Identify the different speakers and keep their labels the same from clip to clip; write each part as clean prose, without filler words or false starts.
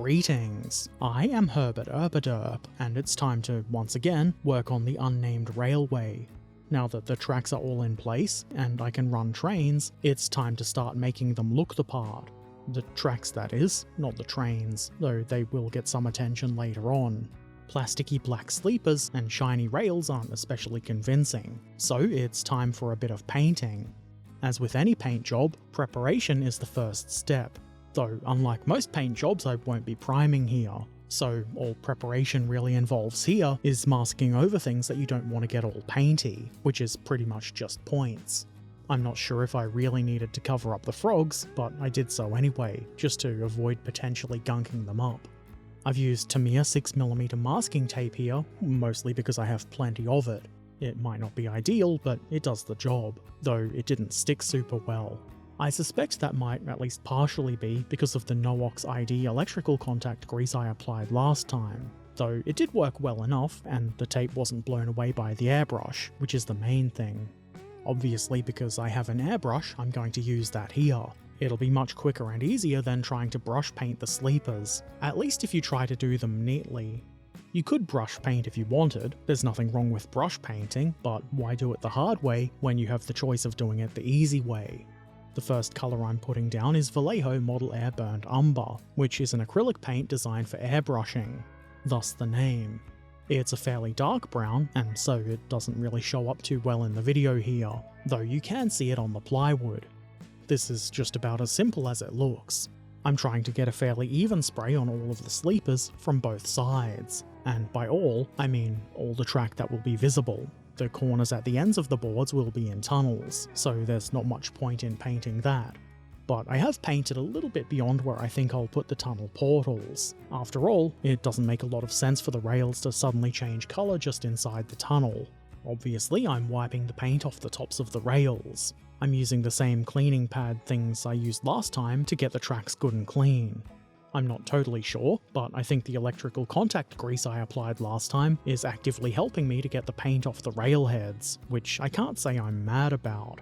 Speaker 1: Greetings, I am Herbert Erpaderp, and it's time to, once again, work on the unnamed railway. Now that the tracks are all in place, and I can run trains, it's time to start making them look the part. The tracks, that is, not the trains, though they will get some attention later on. Plasticky black sleepers and shiny rails aren't especially convincing, so it's time for a bit of painting. As with any paint job, preparation is the first step. Though, unlike most paint jobs, I won't be priming here, so all preparation really involves here is masking over things that you don't want to get all painty, which is pretty much just points. I'm not sure if I really needed to cover up the frogs, but I did so anyway, just to avoid potentially gunking them up. I've used Tamiya 6mm masking tape here, mostly because I have plenty of it. It might not be ideal, but it does the job, though it didn't stick super well. I suspect that might at least partially be because of the Noox ID electrical contact grease I applied last time, though it did work well enough and the tape wasn't blown away by the airbrush, which is the main thing. Obviously, because I have an airbrush, I'm going to use that here. It'll be much quicker and easier than trying to brush paint the sleepers, at least if you try to do them neatly. You could brush paint if you wanted, there's nothing wrong with brush painting, but why do it the hard way when you have the choice of doing it the easy way? The first colour I'm putting down is Vallejo Model Air Burnt Umber, which is an acrylic paint designed for airbrushing, thus the name. It's a fairly dark brown, and so it doesn't really show up too well in the video here, though you can see it on the plywood. This is just about as simple as it looks. I'm trying to get a fairly even spray on all of the sleepers from both sides, and by all, I mean all the track that will be visible. The corners at the ends of the boards will be in tunnels, so there's not much point in painting that. But I have painted a little bit beyond where I think I'll put the tunnel portals. After all, it doesn't make a lot of sense for the rails to suddenly change colour just inside the tunnel. Obviously, I'm wiping the paint off the tops of the rails. I'm using the same cleaning pad things I used last time to get the tracks good and clean. I'm not totally sure, but I think the electrical contact grease I applied last time is actively helping me to get the paint off the rail heads, which I can't say I'm mad about.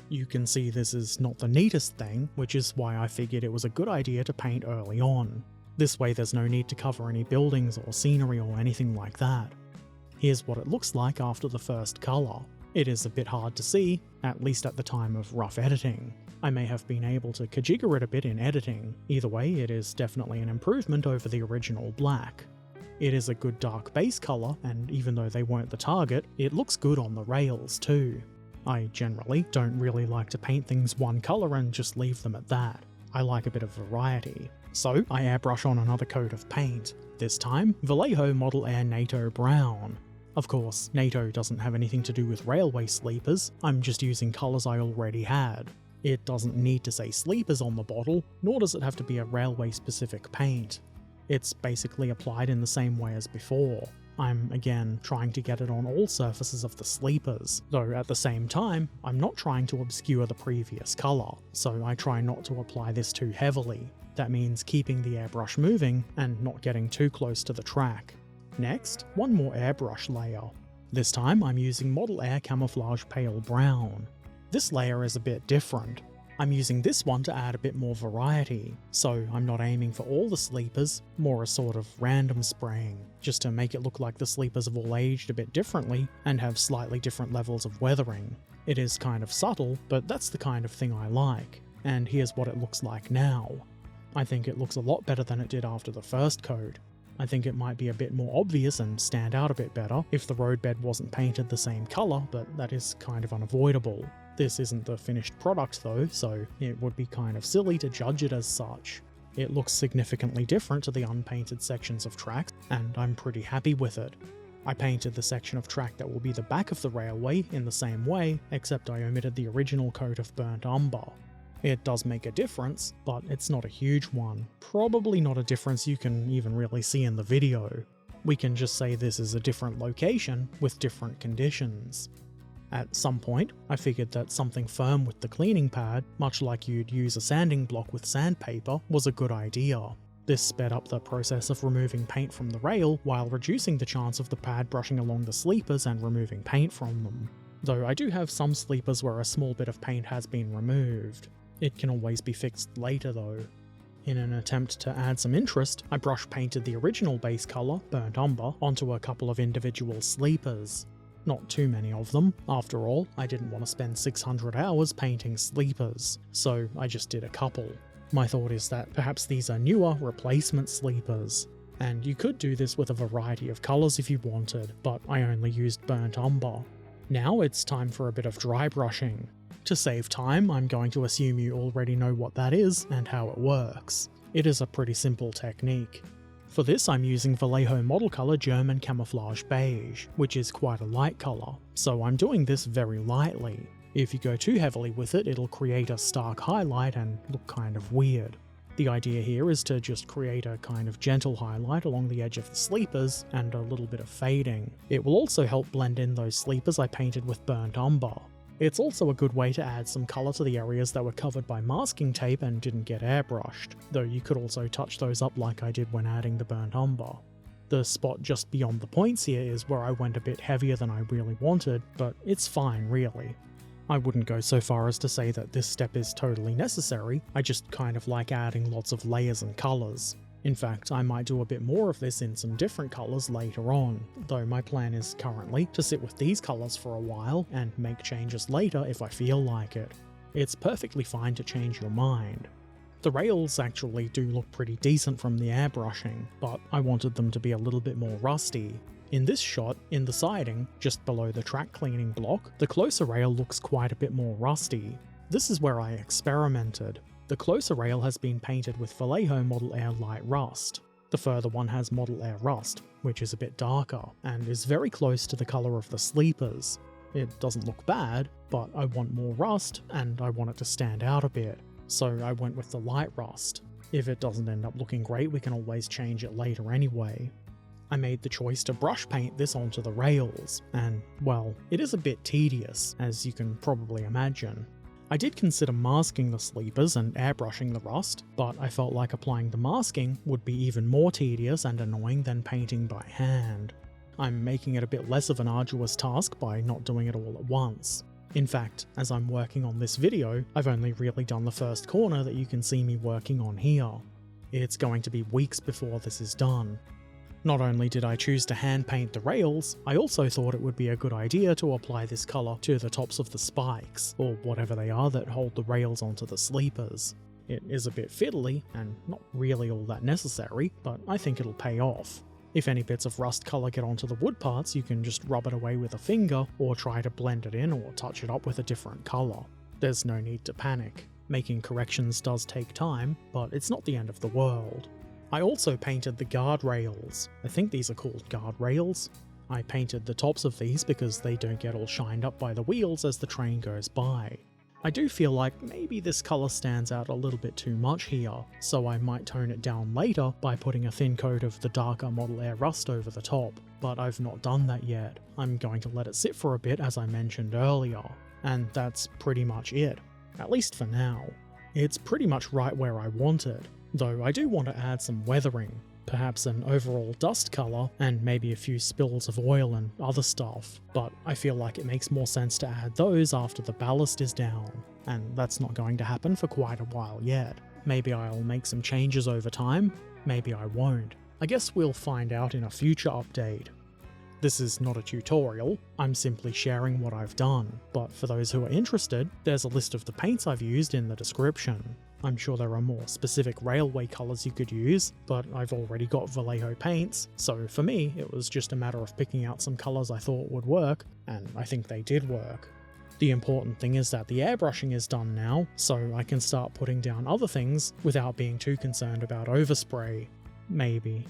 Speaker 1: You can see this is not the neatest thing, which is why I figured it was a good idea to paint early on. This way there's no need to cover any buildings or scenery or anything like that. Here's what it looks like after the first colour. It is a bit hard to see, at least at the time of rough editing. I may have been able to kajigger it a bit in editing. Either way, it is definitely an improvement over the original black. It is a good dark base colour, and even though they weren't the target, it looks good on the rails too. I generally don't really like to paint things one colour and just leave them at that. I like a bit of variety. So I airbrush on another coat of paint, this time Vallejo Model Air Nato Brown. Of course, Nato doesn't have anything to do with railway sleepers, I'm just using colours I already had. It doesn't need to say sleepers on the bottle, nor does it have to be a railway specific paint. It's basically applied in the same way as before. I'm again trying to get it on all surfaces of the sleepers, though at the same time, I'm not trying to obscure the previous colour, so I try not to apply this too heavily. That means keeping the airbrush moving and not getting too close to the track. Next, one more airbrush layer. This time I'm using Model Air Camouflage Pale Brown. This layer is a bit different. I'm using this one to add a bit more variety, so I'm not aiming for all the sleepers, more a sort of random spraying, just to make it look like the sleepers have all aged a bit differently and have slightly different levels of weathering. It is kind of subtle, but that's the kind of thing I like, and here's what it looks like now. I think it looks a lot better than it did after the first coat. I think it might be a bit more obvious and stand out a bit better if the roadbed wasn't painted the same colour, but that is kind of unavoidable. This isn't the finished product though, so it would be kind of silly to judge it as such. It looks significantly different to the unpainted sections of tracks, and I'm pretty happy with it. I painted the section of track that will be the back of the railway in the same way, except I omitted the original coat of burnt umber. It does make a difference, but it's not a huge one. Probably not a difference you can even really see in the video. We can just say this is a different location with different conditions. At some point, I figured that something firm with the cleaning pad, much like you'd use a sanding block with sandpaper, was a good idea. This sped up the process of removing paint from the rail while reducing the chance of the pad brushing along the sleepers and removing paint from them. Though I do have some sleepers where a small bit of paint has been removed. It can always be fixed later though. In an attempt to add some interest, I brush painted the original base colour, burnt umber, onto a couple of individual sleepers. Not too many of them. After all, I didn't want to spend 600 hours painting sleepers, so I just did a couple. My thought is that perhaps these are newer replacement sleepers. And you could do this with a variety of colours if you wanted, but I only used burnt umber. Now it's time for a bit of dry brushing. To save time, I'm going to assume you already know what that is and how it works. It is a pretty simple technique. For this I'm using Vallejo Model Color German Camouflage Beige, which is quite a light colour, so I'm doing this very lightly. If you go too heavily with it, it'll create a stark highlight and look kind of weird. The idea here is to just create a kind of gentle highlight along the edge of the sleepers and a little bit of fading. It will also help blend in those sleepers I painted with burnt umber. It's also a good way to add some colour to the areas that were covered by masking tape and didn't get airbrushed, though you could also touch those up like I did when adding the burnt umber. The spot just beyond the points here is where I went a bit heavier than I really wanted, but it's fine really. I wouldn't go so far as to say that this step is totally necessary, I just kind of like adding lots of layers and colours. In fact, I might do a bit more of this in some different colours later on, though my plan is currently to sit with these colours for a while and make changes later if I feel like it. It's perfectly fine to change your mind. The rails actually do look pretty decent from the airbrushing, but I wanted them to be a little bit more rusty. In this shot, in the siding, just below the track cleaning block, the closer rail looks quite a bit more rusty. This is where I experimented. The closer rail has been painted with Vallejo Model Air Light Rust. The further one has Model Air Rust, which is a bit darker, and is very close to the colour of the sleepers. It doesn't look bad, but I want more rust, and I want it to stand out a bit, so I went with the light rust. If it doesn't end up looking great, we can always change it later anyway. I made the choice to brush paint this onto the rails, and, well, it is a bit tedious, as you can probably imagine. I did consider masking the sleepers and airbrushing the rust, but I felt like applying the masking would be even more tedious and annoying than painting by hand. I'm making it a bit less of an arduous task by not doing it all at once. In fact, as I'm working on this video, I've only really done the first corner that you can see me working on here. It's going to be weeks before this is done. Not only did I choose to hand paint the rails, I also thought it would be a good idea to apply this colour to the tops of the spikes, or whatever they are that hold the rails onto the sleepers. It is a bit fiddly, and not really all that necessary, but I think it'll pay off. If any bits of rust colour get onto the wood parts, you can just rub it away with a finger, or try to blend it in or touch it up with a different colour. There's no need to panic. Making corrections does take time, but it's not the end of the world. I also painted the guardrails. I think these are called guardrails. I painted the tops of these because they don't get all shined up by the wheels as the train goes by. I do feel like maybe this colour stands out a little bit too much here, so I might tone it down later by putting a thin coat of the darker Model Air Rust over the top, but I've not done that yet. I'm going to let it sit for a bit as I mentioned earlier, and that's pretty much it, at least for now. It's pretty much right where I want it. Though I do want to add some weathering, perhaps an overall dust colour, and maybe a few spills of oil and other stuff, but I feel like it makes more sense to add those after the ballast is down, and that's not going to happen for quite a while yet. Maybe I'll make some changes over time, maybe I won't. I guess we'll find out in a future update. This is not a tutorial, I'm simply sharing what I've done, but for those who are interested, there's a list of the paints I've used in the description. I'm sure there are more specific railway colours you could use, but I've already got Vallejo paints, so for me it was just a matter of picking out some colours I thought would work, and I think they did work. The important thing is that the airbrushing is done now, so I can start putting down other things without being too concerned about overspray. Maybe.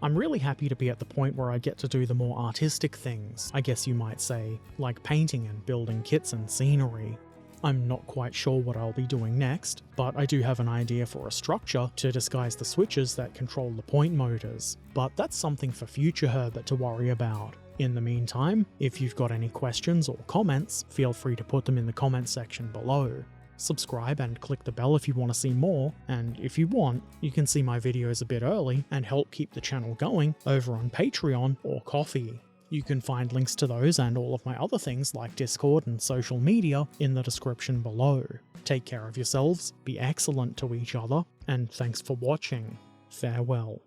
Speaker 1: I'm really happy to be at the point where I get to do the more artistic things, I guess you might say, like painting and building kits and scenery. I'm not quite sure what I'll be doing next, but I do have an idea for a structure to disguise the switches that control the point motors, but that's something for future Herbert to worry about. In the meantime, if you've got any questions or comments, feel free to put them in the comment section below. Subscribe and click the bell if you want to see more, and if you want, you can see my videos a bit early and help keep the channel going over on Patreon or Ko-fi. You can find links to those and all of my other things like Discord and social media in the description below. Take care of yourselves, be excellent to each other, and thanks for watching. Farewell.